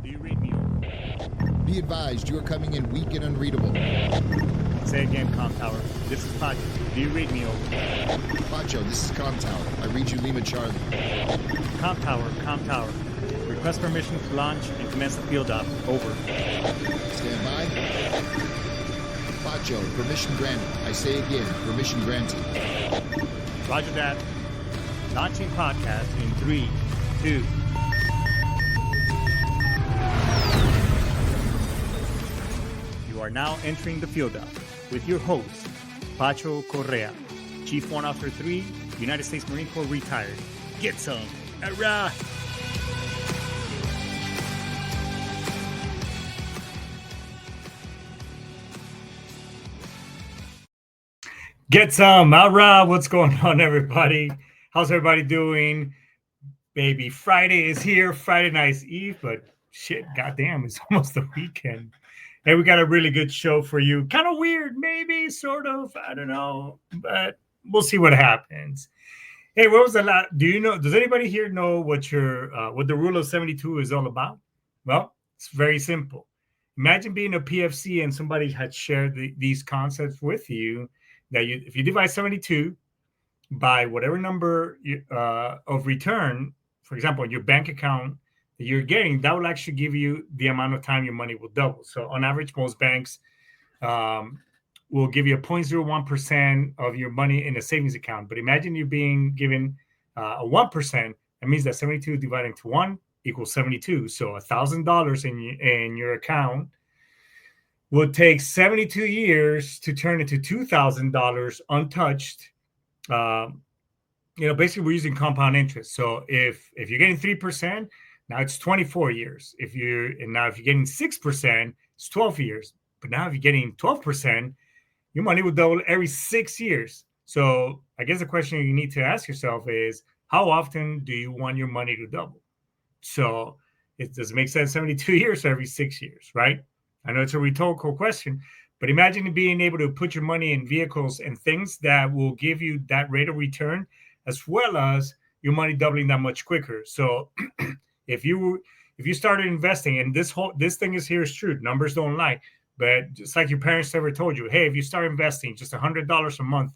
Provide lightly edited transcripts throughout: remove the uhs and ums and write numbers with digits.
Do you read me? Be advised, you are coming in weak and unreadable. Say again, Com Tower. This is Pacho. Do you read me? Pacho, this is Com Tower. I read you Lima Charlie. Com Tower, Com Tower. Request permission to launch and commence the field op. Over. Stand by. Pacho, permission granted. I say again, permission granted. Roger that. Launching podcast in 3, 2. You are now entering the field op with your host, Pacho Correa, Chief Warrant Officer 3, United States Marine Corps retired. Get some. Hurrah! Get some. Hurrah! What's going on, everybody? How's everybody doing? Baby, Friday is here. Friday night's Eve, but shit, goddamn, it's almost the weekend. Hey, we got a really good show for you. Kind of weird, maybe, sort of. I don't know, but we'll see what happens. Hey, what was the last? Do you know? Does anybody here know what the rule of 72 is all about? Well, it's very simple. Imagine being a PFC and somebody had shared these concepts with you. That if you divide 72 by whatever number of return, for example, your bank account that you're getting, that will actually give you the amount of time your money will double. So on average, most banks will give you a 0.01% of your money in a savings account. But imagine you being given a 1%. That means that 72 divided into 1 equals 72. So $1,000 in your account will take 72 years to turn into $2,000 untouched. Basically we're using compound interest. So if you're getting 3%, now it's 24 years. If you're getting 6%, it's 12 years. But now if you're getting 12%, your money will double every 6 years. So I guess the question you need to ask yourself is, how often do you want your money to double? So does it make sense 72 years or every 6 years, right? I know it's a rhetorical question, but imagine being able to put your money in vehicles and things that will give you that rate of return, as well as your money doubling that much quicker. So if you started investing, and this thing is true, numbers don't lie, but just like your parents ever told you, hey, if you start investing just $100 a month,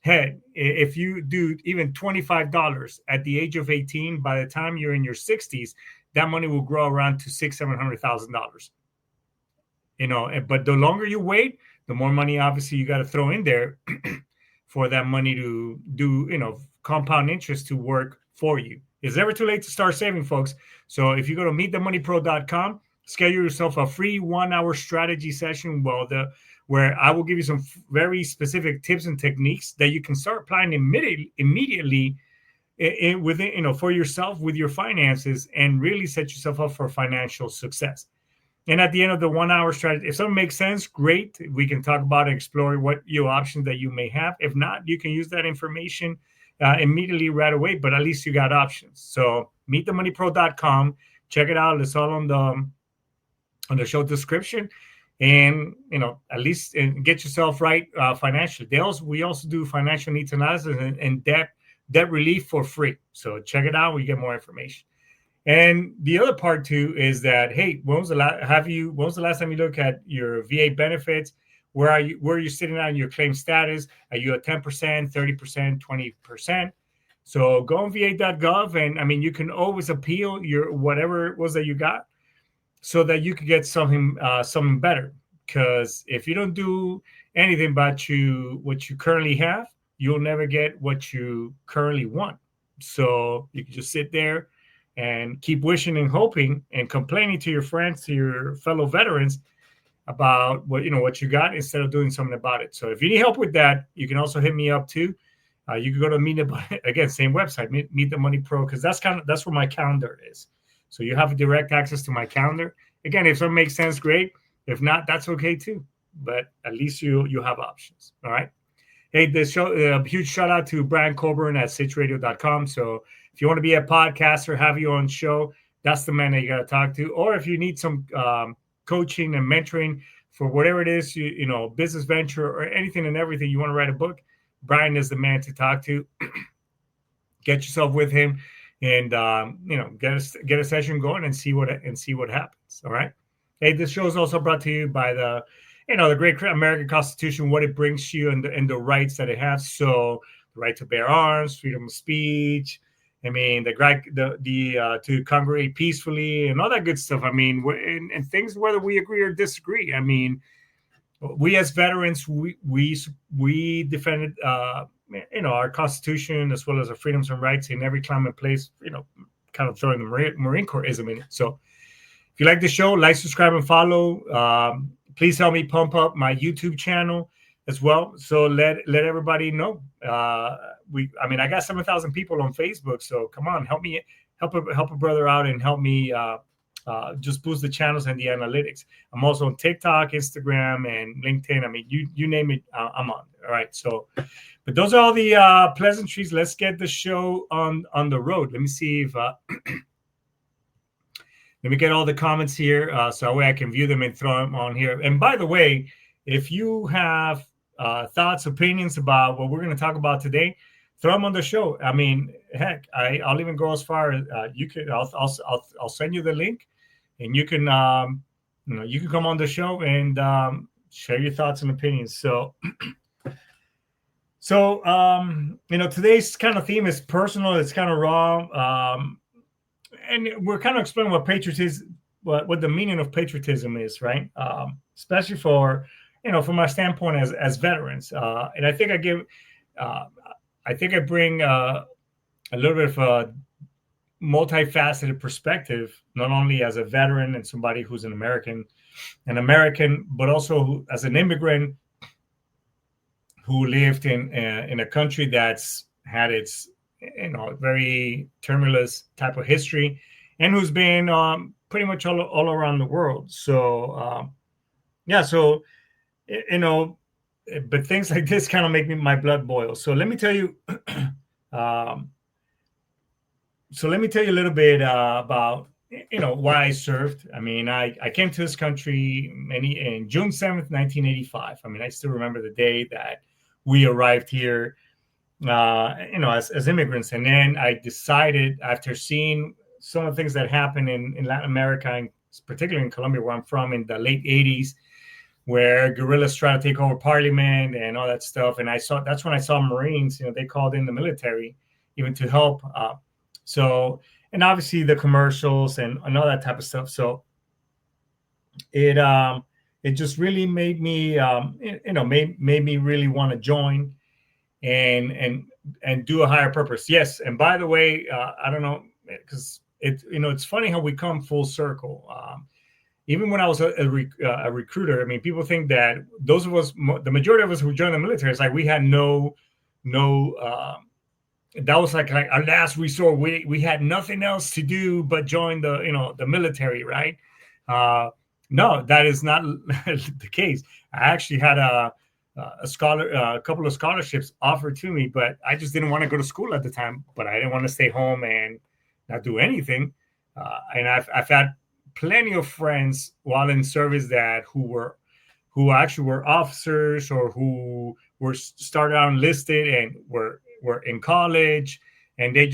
hey, if you do even $25 at the age of 18, by the time you're in your 60s, that money will grow around to $600,000-$700,000. But the longer you wait, the more money obviously you got to throw in there for that money to do, compound interest to work for you. It's never too late to start saving, folks. So if you go to meetthemoneypro.com, schedule yourself a free 1-hour strategy session where I will give you some very specific tips and techniques that you can start applying immediately within, for yourself with your finances, and really set yourself up for financial success. And at the end of the 1-hour strategy, if something makes sense, great. We can talk about and explore what your options that you may have. If not, you can use that information immediately right away, but at least you got options. So meetthemoneypro.com, check it out. It's all on the show description, and at least get yourself right financially. We also do financial needs analysis and debt relief for free. So check it out. We get more information. And the other part too is that, hey, when was the last time you looked at your VA benefits? Where are you sitting on your claim status? Are you at 10%, 30%, 20%? So go on va.gov, and you can always appeal your whatever it was that you got, so that you could get something better. Because if you don't do anything about what you currently have, you'll never get what you currently want. So you can just sit there and keep wishing and hoping and complaining to your friends, to your fellow veterans, about what you got, instead of doing something about it. So if you need help with that, you can also hit me up too. You can go to again, same website, Meet the Money Pro, because that's where my calendar is. So you have direct access to my calendar. Again, if something makes sense, great. If not, that's okay too. But at least you have options. All right. Hey, this show, a huge shout out to Brian Colburn at Sitchradio.com. So if you want to be a podcaster, have your own show, that's the man that you got to talk to. Or if you need some coaching and mentoring for whatever it is, business venture or anything and everything, you want to write a book, Brian is the man to talk to. Get yourself with him. and get a session going and see what happens. All right. Hey, this show is also brought to you by the great American Constitution, what it brings you, and the rights that it has. So the right to bear arms, freedom of speech. I mean, to congregate peacefully and all that good stuff. I mean, and things whether we agree or disagree. I mean, we as veterans, we defended our Constitution as well as our freedoms and rights in every time and place. Kind of throwing the Marine Corps-ism in it. So if you like the show, like, subscribe, and follow. Please help me pump up my YouTube channel as well. So let everybody know. I got 7,000 people on Facebook. So come on, help a brother out and help me just boost the channels and the analytics. I'm also on TikTok, Instagram, and LinkedIn. I mean, you name it, I'm on. All right. So, but those are all the pleasantries. Let's get the show on the road. Let me see if let me get all the comments here so that way I can view them and throw them on here. And by the way, if you have thoughts, opinions about what we're going to talk about today, throw them on the show. I mean, heck, I'll even go as far as you can. I'll send you the link, and you can you can come on the show and share your thoughts and opinions. So, today's kind of theme is personal. It's kind of raw. And we're kind of explaining what patriotism, what the meaning of patriotism is, right? Especially from our standpoint as veterans. And I think I bring a little bit of a multifaceted perspective, not only as a veteran and somebody who's an American, but also as an immigrant who lived in a country that's had its very tumultuous type of history, and who's been pretty much all around the world. So, but things like this kind of make my blood boil. So let me tell you, a little bit about why I served. I mean, I came to this country in June 7th, 1985. I mean, I still remember the day that we arrived here. As immigrants. And then I decided, after seeing some of the things that happened in Latin America, and particularly in Colombia, where I'm from, in the late 80s, where guerrillas tried to take over parliament and all that stuff. And that's when I saw Marines, they called in the military even to help. And obviously the commercials and all that type of stuff. So it just really made me, made me really want to join and do a higher purpose. Yes. And by the way, I don't know, because it's funny how we come full circle. Even when I was a recruiter, I mean, people think that those of us, the majority of us who joined the military, it's like we had that was like our last resort. We had nothing else to do but join the military, right? No, that is not the case. I actually had a couple of scholarships offered to me, but I just didn't want to go to school at the time. But I didn't want to stay home and not do anything. And I've had plenty of friends while in service who actually were officers, or who were started out enlisted and were in college, and they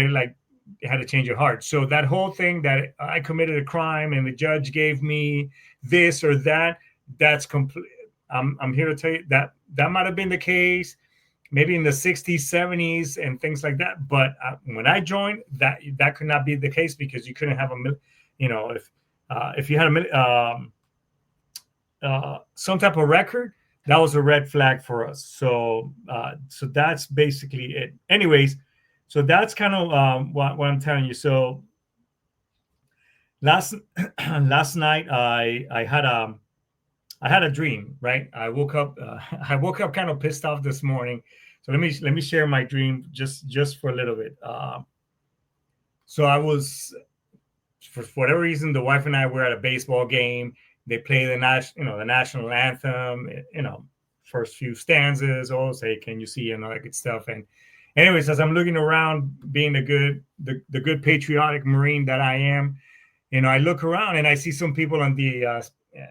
like had a change of heart. So that whole thing that I committed a crime and the judge gave me this or that, that's complete. I'm here to tell you that might have been the case maybe in the 60s, 70s, and things like that. But when I joined, that could not be the case, because you couldn't have if you had some type of record, that was a red flag for us. So that's basically it. Anyways, so that's kind of what I'm telling you. So last night I had a dream, right? I woke up kind of pissed off this morning. So let me share my dream just for a little bit. So I was, for whatever reason, the wife and I were at a baseball game. They play the national anthem, first few stanzas, all say, "Can you see?" and all that good stuff. And anyways, as I'm looking around, being the good patriotic Marine that I am, I look around and I see some people on the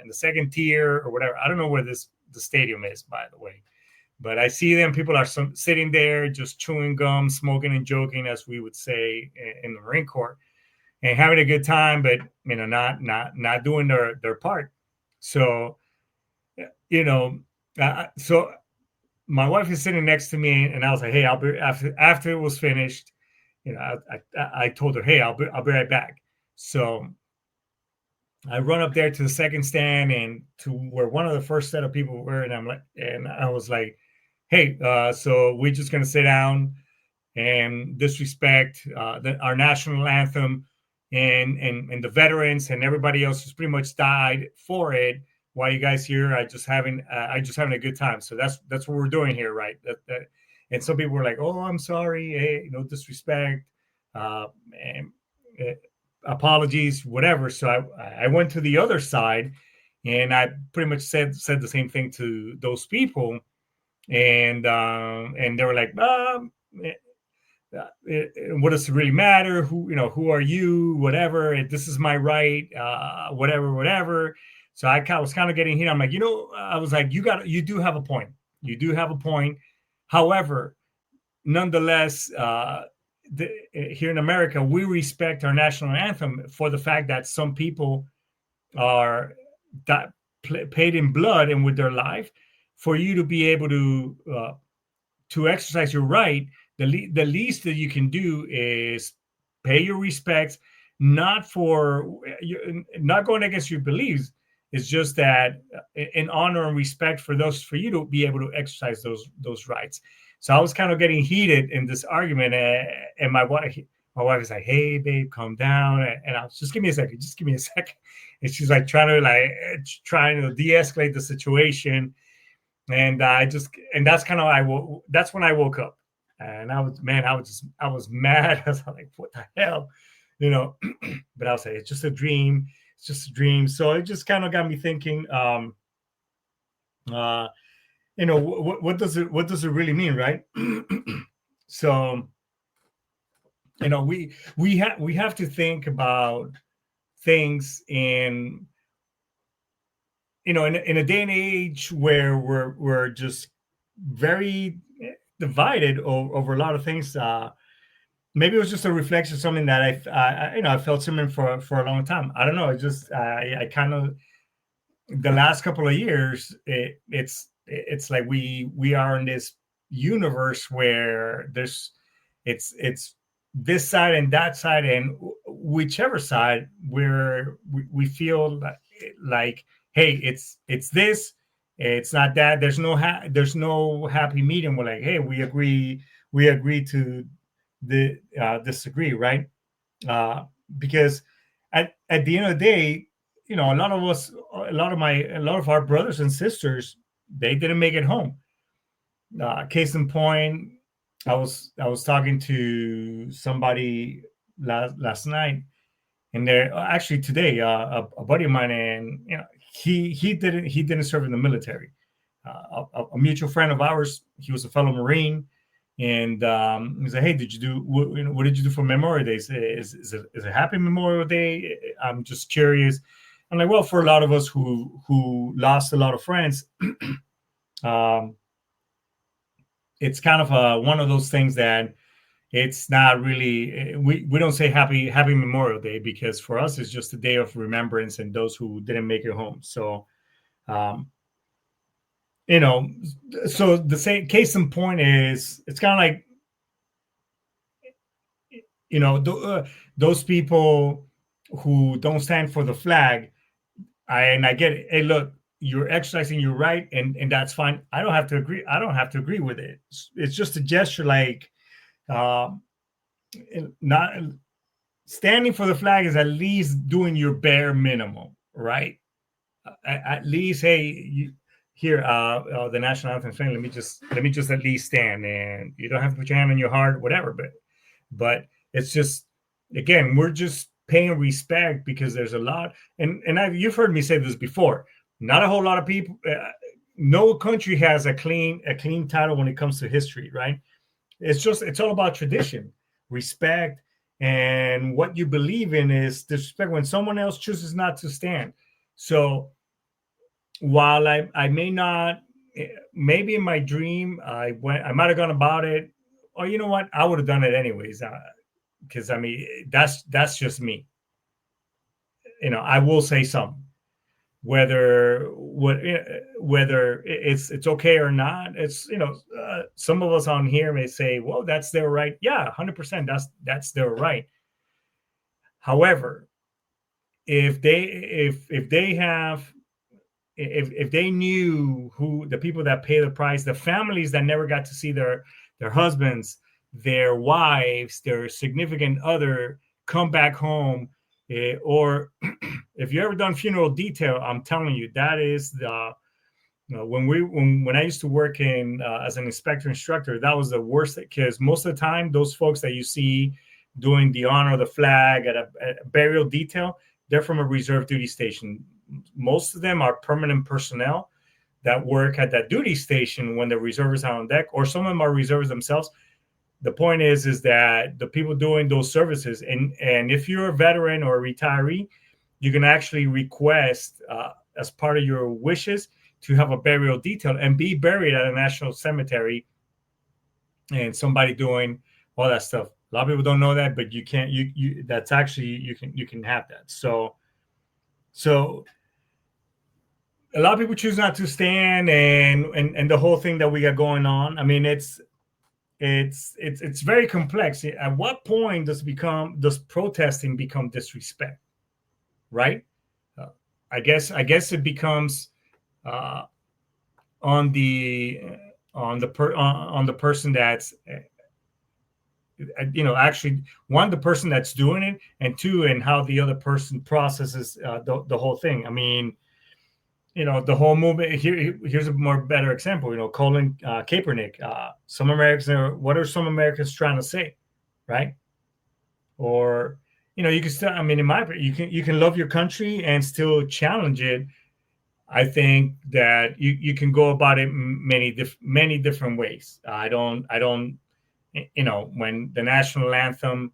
second tier or whatever. I don't know where the stadium is, by the way, But I see them. People are sitting there just chewing gum, smoking and joking, as we would say in the Marine Corps, and having a good time, but not doing their part. So so my wife is sitting next to me, and I was like, "Hey, I'll be after it was finished." I told her, "Hey, I'll be right back." So I run up there to the second stand and to where one of the first set of people were, and I was like, "Hey, so we're just gonna sit down and disrespect our national anthem and the veterans and everybody else who's pretty much died for it. While you guys here, I just having a good time. So that's what we're doing here, right?" And some people were like, "Oh, I'm sorry, hey, no disrespect, and apologies, whatever." So I went to the other side, and I pretty much said the same thing to those people, and they were like, "What does it really matter? Who are you? Whatever. This is my right. Whatever." So I was kind of getting here. I'm like, I was like, you do have a point. You do have a point. However, nonetheless, here in America, we respect our national anthem for the fact that some people are paid in blood and with their life for you to be able to exercise your right. The least that you can do is pay your respects, not going against your beliefs. It's just that in honor and respect for you to be able to exercise those rights. So I was kind of getting heated in this argument, and my wife is like, "Hey, babe, calm down." And I was, "Just give me a second. And she's like trying to de-escalate the situation. And that's kind of that's when I woke up, and I was mad. I was like, "What the hell?" But I was like, "It's just a dream. It's just a dream." So it just kind of got me thinking, what does it really mean, right? So, we have to think about things in in a day and age where we're just very divided over a lot of things. Maybe it was just a reflection of something that I felt similar for a long time. I don't know. It just I kind of, the last couple of years, it's like we are in this universe where it's this side and that side, and whichever side we feel like, hey, it's this, it's not that. There's no happy medium. We're like, hey, we agree to disagree, right? Because at the end of the day, a lot of us, a lot of our brothers and sisters, they didn't make it home. Case in point, I was talking to somebody last night, and they're actually today, a buddy of mine, and he didn't serve in the military. A mutual friend of ours, he was a fellow Marine, and he said, "Hey, did you do what did you do for Memorial Day? Is it a happy Memorial Day? I'm just curious." I'm like, "Well, for a lot of us who lost a lot of friends, it's kind of one of those things that it's not really, we don't say happy Memorial Day, because for us it's just a day of remembrance and those who didn't make it home." So so the same case in point is, it's kind of like, those people who don't stand for the flag, I get it. Hey, look, you're exercising your right, and that's fine. I don't have to agree with it. It's just a gesture, like, not standing for the flag is at least doing your bare minimum, right? At least, hey, here, the national anthem thing, let me just at least stand, and you don't have to put your hand on your heart, whatever. But it's just, again, we're just paying respect because there's a lot, and you've heard me say this before. Not a whole lot of people. No country has a clean title when it comes to history, right? It's all about tradition, respect, and what you believe in is disrespect when someone else chooses not to stand. So while I may not maybe in my dream I might have gone about it, or you know what, I would have done it anyways, because I mean that's just me. I will say something, whether it's okay or not. It's some of us on here may say, well, that's their right. Yeah, 100%, that's their right. However, if they knew who the people that pay the price, the families that never got to see their husbands, their wives, their significant other come back home, or if you ever done funeral detail, I'm telling you, that is the when I used to work in as an inspector instructor, that was the worst, because most of the time those folks that you see doing the honor of the flag at a burial detail, they're from a reserve duty station. Most of them are permanent personnel that work at that duty station when the reservists are on deck, or some of them are reservists themselves. The point is that the people doing those services, and if you're a veteran or a retiree, you can actually request as part of your wishes to have a burial detail and be buried at a national cemetery, and somebody doing all that stuff. A lot of people don't know that, but you can't. That's actually you can have that. So a lot of people choose not to stand, and the whole thing that we got going on. I mean, it's very complex. At what point does protesting become disrespect, right? I guess it becomes on the person that's actually, one, the person that's doing it, and two, and how the other person processes the whole thing. I mean, the whole movement. Here's a more better example. Colin Kaepernick. Some Americans what are some Americans trying to say, right? Or you can still. I mean, you can love your country and still challenge it. I think that you can go about it many different ways. I don't. When the national anthem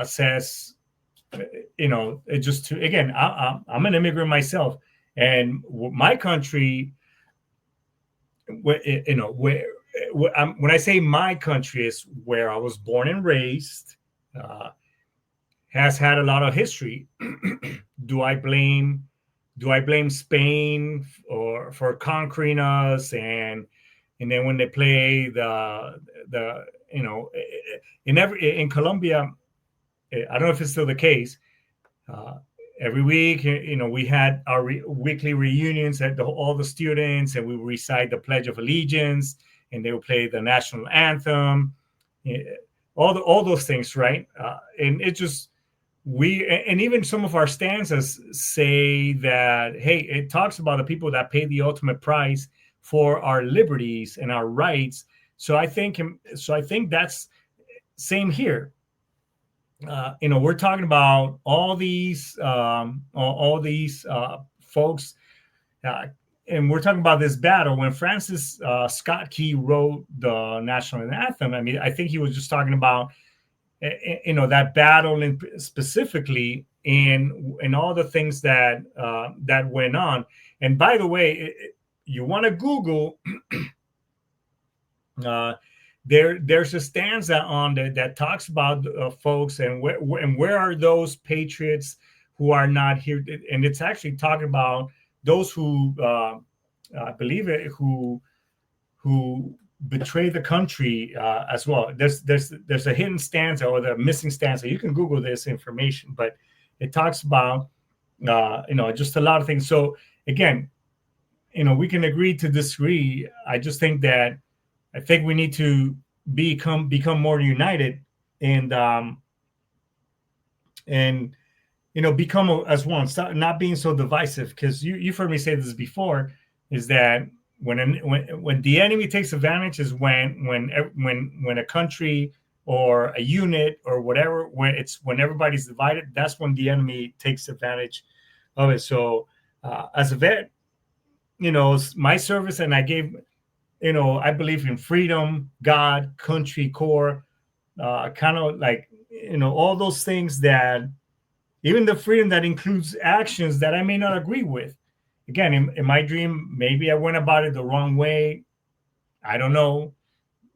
says, it just again, I'm an immigrant myself. And my country, when I say my country, is where I was born and raised, has had a lot of history. Do I blame Spain for conquering us? And then when they play in Colombia, I don't know if it's still the case. Every week, we had our weekly reunions at all the students, and we would recite the Pledge of Allegiance, and they would play the national anthem, all those things, right? And it just and even some of our stanzas say that, hey, it talks about the people that pay the ultimate price for our liberties and our rights. So I think that's same here. We're talking about all these folks, and we're talking about this battle. When Francis Scott Key wrote the national anthem, I mean, I think he was just talking about that battle, and specifically in all the things that went on. And by the way, you want to Google. There's a stanza on there that talks about folks, and where are those patriots who are not here, and it's actually talking about those who I believe it who betray the country as well. There's a hidden stanza, or the missing stanza. You can Google this information, but it talks about just a lot of things. So again, we can agree to disagree. I just think that we need to become more united, and become as one. Stop not being so divisive, because you've heard me say this before, is that when the enemy takes advantage is when a country or a unit or whatever, when everybody's divided, that's when the enemy takes advantage of it. So as a vet, my service, and I gave, I believe in freedom, God, country, core, kind of like, all those things, that even the freedom that includes actions that I may not agree with. again, in my dream, maybe I went about it the wrong way. I don't know.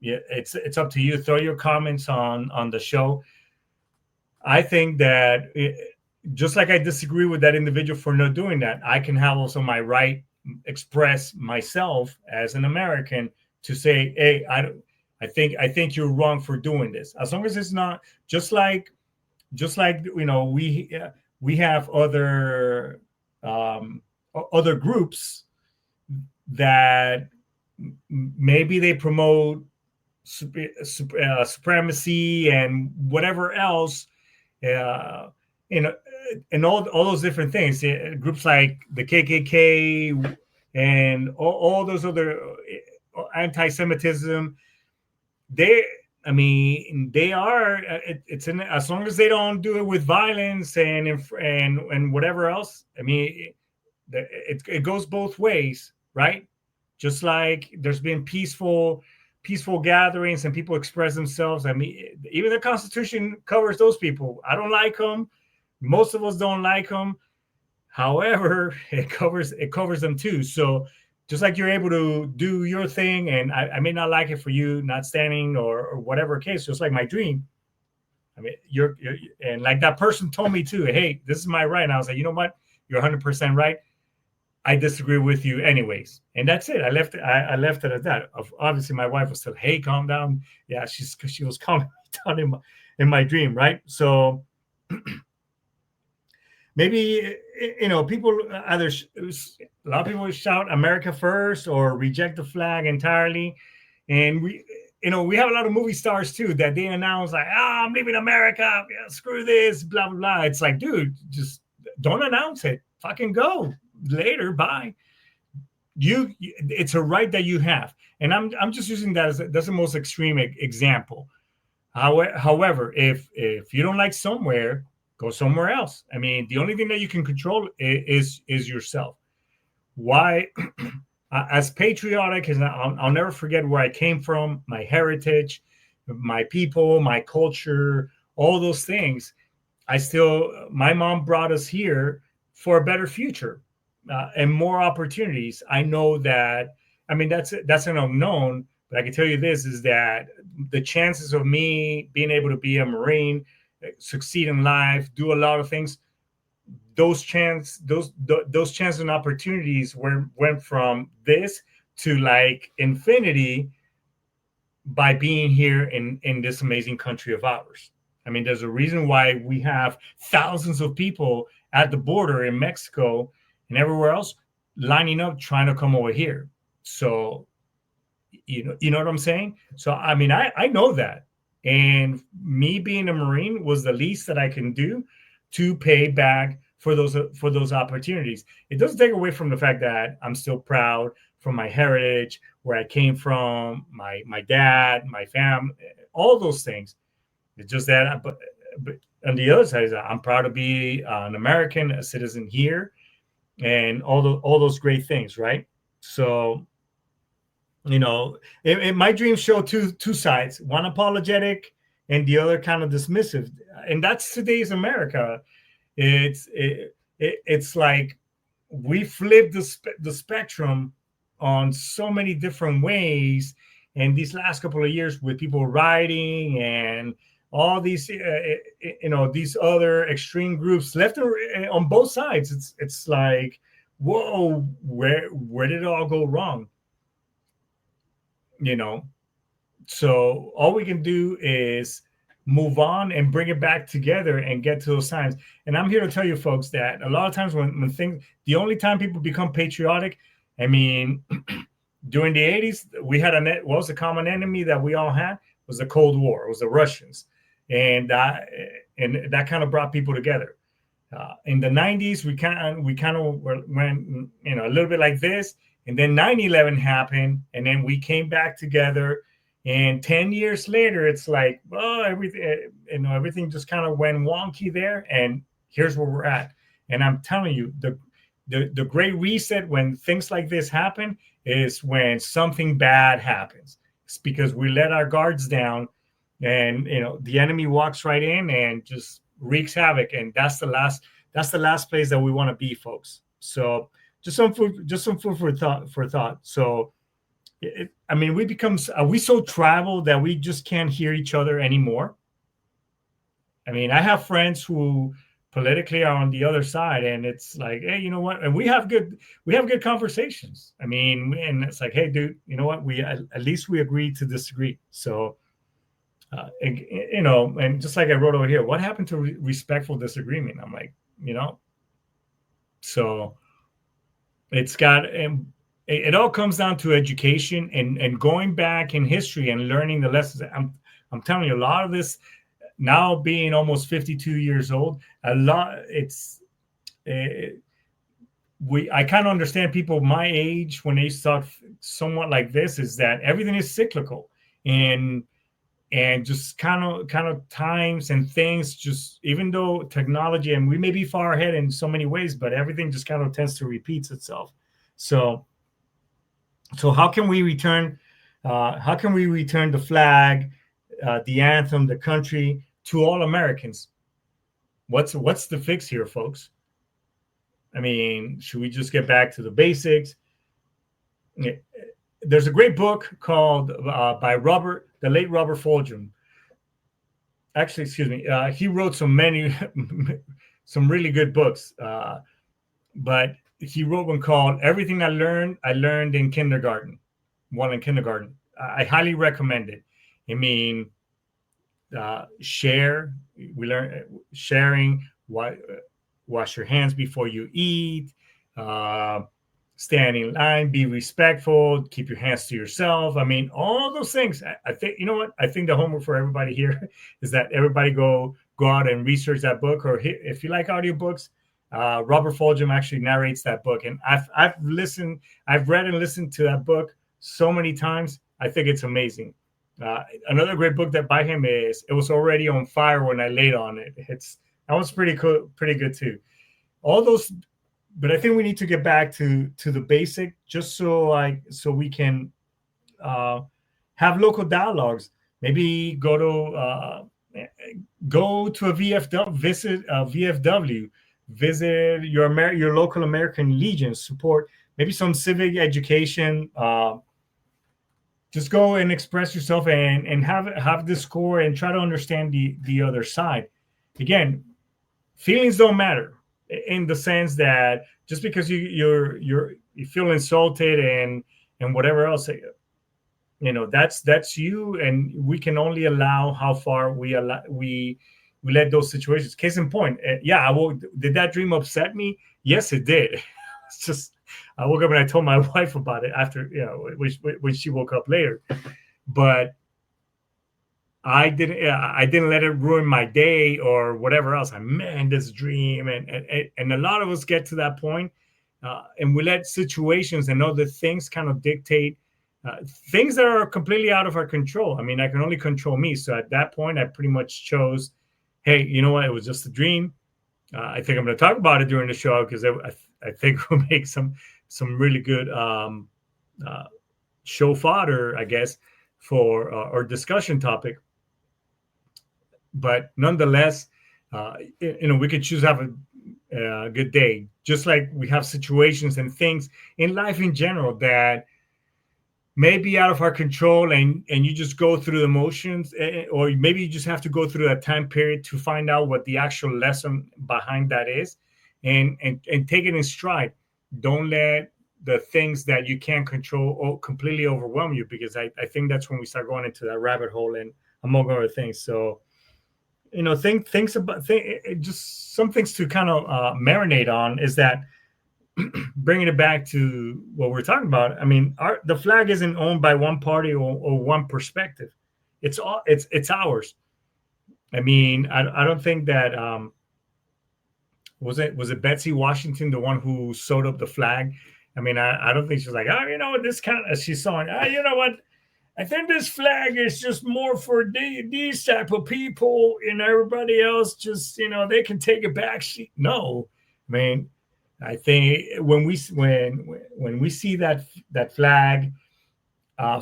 Yeah, it's up to you. Throw your comments on the show. I think that just like I disagree with that individual for not doing that, I can have also my right express myself as an American to say, hey, I think you're wrong for doing this. As long as it's not just like we have other groups that maybe they promote supremacy and whatever else, uh, you know, and all those different things. Groups like the KKK and all those other anti-Semitism. They, I mean, they are. It's in as long as they don't do it with violence and whatever else. I mean, it goes both ways, right? Just like there's been peaceful gatherings and people express themselves. I mean, even the Constitution covers those people. I don't like them. Most of us don't like them. However, it covers them too. So just like you're able to do your thing, and I may not like it for you not standing or whatever case, just like my dream. I mean, you're and like that person told me too. Hey, this is my right. And I was like, you know what? You're 100% right. I disagree with you anyways. And that's it. I left it at that. Obviously, my wife was still, hey, calm down. Yeah, she was calming me down in my dream, right? So maybe people either a lot of people shout America first or reject the flag entirely. And we have a lot of movie stars too that they announce like, I'm leaving America. Yeah, screw this, blah, blah, blah. It's like, dude, just don't announce it. Fucking go. Later, bye. It's a right that you have, and I'm just using that that's the most extreme example. However, if you don't like somewhere, go somewhere else. I mean, the only thing that you can control is yourself. Why? As patriotic as I'll never forget where I came from, my heritage, my people, my culture, all those things. My mom brought us here for a better future. And more opportunities. I know that. I mean, that's an unknown, but I can tell you this is that the chances of me being able to be a Marine, succeed in life, do a lot of things, those chances and opportunities went from this to like infinity by being here in this amazing country of ours. I mean, there's a reason why we have thousands of people at the border in Mexico and everywhere else lining up trying to come over here. So you know what I'm saying? So I mean, I know that. And me being a Marine was the least that I can do to pay back for those opportunities. It doesn't take away from the fact that I'm still proud from my heritage, where I came from, my dad, my family, all those things. It's just that, but on the other side, I'm proud to be an American, a citizen here, and all those great things, right? So, my dreams show two sides: one apologetic, and the other kind of dismissive. And that's today's America. It's like we flip the spectrum on so many different ways. And these last couple of years, with people rioting and all these these other extreme groups left on both sides, it's like, whoa, where did it all go wrong? So all we can do is move on and bring it back together and get to those times. And I'm here to tell you folks that a lot of times when things, the only time people become patriotic, I mean, during the 80s, we had what was the common enemy that we all had was the Cold War. It was the Russians. And that kind of brought people together. In the 90s, we kind of went, a little bit like this. And then 9/11 happened. And then we came back together. And 10 years later, it's like, well, everything just kind of went wonky there. And here's where we're at. And I'm telling you, the great reset when things like this happen is when something bad happens. It's because we let our guards down, and the enemy walks right in and just wreaks havoc. And that's the last place that we want to be, folks. So some food for thought. So, I mean, we so traveled that we just can't hear each other anymore. I mean, I have friends who politically are on the other side, and it's like, hey, you know what? And we have good conversations. I mean, and it's like, hey, dude, you know what? We at least we agree to disagree. So, and, you know, and just like I wrote over here, what happened to respectful disagreement? I'm like, you know, so it's got, and it all comes down to education and going back in history and learning the lessons. I'm telling you, a lot of this now being almost 52 years old, a lot I kind of understand people my age when they start somewhat like this, is that everything is cyclical and just kind of times and things, just even though technology, and we may be far ahead in so many ways, but everything just kind of tends to repeats itself. So how can we return the flag, the anthem, the country to all Americans? What's the fix here, folks? I mean, should we just get back to the basics? There's a great book called by the late Robert Fulghum. Actually, excuse me, he wrote some really good books, but he wrote one called "Everything I Learned in Kindergarten." One in kindergarten. I highly recommend it. I mean, sharing. Wash your hands before you eat. Stand in line. Be respectful. Keep your hands to yourself. I mean, all those things. I think, you know what? I think the homework for everybody here is that everybody go out and research that book. Or if you like audiobooks, Robert Fulghum actually narrates that book, and I've read and listened to that book so many times. I think it's amazing. Another great book that by him is "It Was Already on Fire When I Laid on It." That was pretty cool, pretty good too. All those, but I think we need to get back to the basic, just so we can have local dialogues. Maybe go to a VFW, visit a VFW, visit your local American Legion, support maybe some civic education. Just go and express yourself and have this score and try to understand the other side. Again, feelings don't matter, in the sense that just because you feel insulted and whatever else, you know, that's you, and we can only allow how far we let those situations. Case in point, did that dream upset me? Yes, it did. It's just I woke up and I told my wife about it after, you know, when she woke up later, but I didn't let it ruin my day or whatever else. This dream, and a lot of us get to that point, and we let situations and other things kind of dictate things that are completely out of our control. I mean, I can only control me. So at that point, I pretty much chose, hey, you know what? It was just a dream. I think I'm going to talk about it during the show because I think we'll make some really good show fodder, I guess, for our discussion topic. But nonetheless, you know, we could choose to have a good day, just like we have situations and things in life in general that may be out of our control, and you just go through the motions, or maybe you just have to go through that time period to find out what the actual lesson behind that is, and take it in stride. Don't let the things that you can't control completely overwhelm you, because I think that's when we start going into that rabbit hole, and among other things. So, you know, just some things to kind of marinate on is that bringing it back to what we're talking about. I mean, the flag isn't owned by one party or one perspective. It's ours. I mean, I don't think that was it Betsy Washington, the one who sewed up the flag. I mean, I don't think she's like, oh, you know what, this kind of, she's sewing, you know what, I think this flag is just more for these type of people, and everybody else just, you know, they can take it back. No, I mean, I think when we see that flag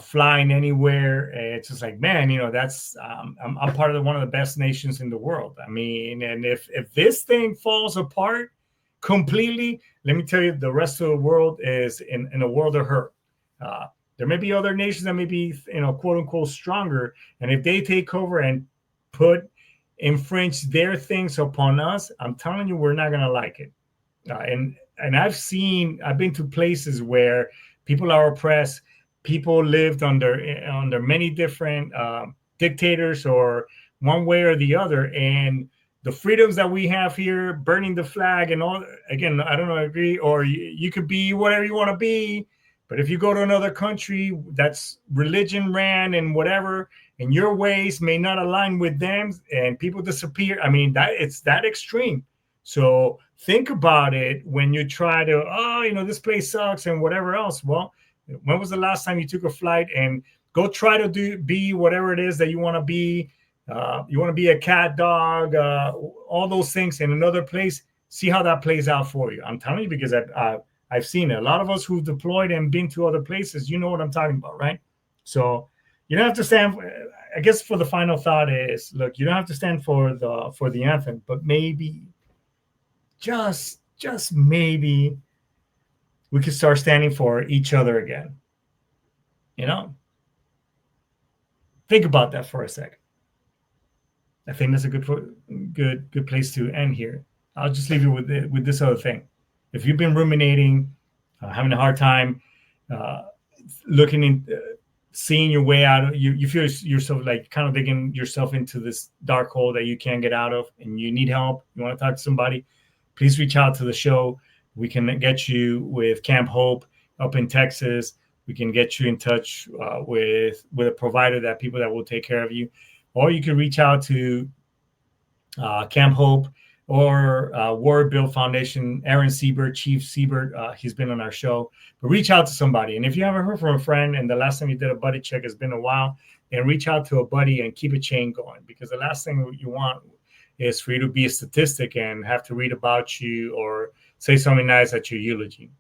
flying anywhere, it's just like, man, you know, that's I'm part of one of the best nations in the world. I mean, and if this thing falls apart, completely, let me tell you, the rest of the world is in a world of hurt. There may be other nations that may be, quote unquote, stronger. And if they take over and infringe their things upon us, I'm telling you, we're not going to like it. And I've been to places where people are oppressed. People lived under many different dictators, or one way or the other. And the freedoms that we have here, burning the flag and all, again, I don't know, agree, or you could be whatever you want to be. But if you go to another country that's religion ran and whatever, and your ways may not align with them, and people disappear, I mean, it's that extreme. So think about it when you try to, this place sucks and whatever else. Well, when was the last time you took a flight and go try to be whatever it is that you want to be? You want to be a cat, dog, all those things in another place. See how that plays out for you. I'm telling you, because I've seen it. A lot of us who've deployed and been to other places, you know what I'm talking about, right? So you don't have to stand. I guess for the final thought is, look, you don't have to stand for the anthem, but maybe, just maybe, we could start standing for each other again. Think about that for a second. I think that's a good place to end here. I'll just leave you with this other thing. If you've been ruminating, having a hard time seeing your way out, you feel yourself like kind of digging yourself into this dark hole that you can't get out of, and you need help, you want to talk to somebody, please reach out to the show. We can get you with Camp Hope up in Texas. We can get you in touch with a provider, people that will take care of you. Or you can reach out to Camp Hope or Warrior Build Foundation, Aaron Siebert, Chief Siebert. He's been on our show. But reach out to somebody. And if you haven't heard from a friend and the last time you did a buddy check has been a while, then reach out to a buddy and keep a chain going. Because the last thing you want is for you to be a statistic and have to read about you or say something nice at your eulogy.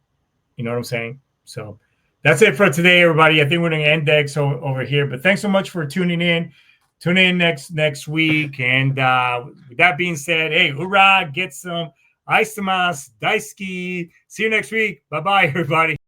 You know what I'm saying? So that's it for today, everybody. I think we're going to end Dex over here. But thanks so much for tuning in. Tune in next week. And with that being said, hey, hoorah, get some Aistamas, Daisuki. See you next week. Bye-bye, everybody.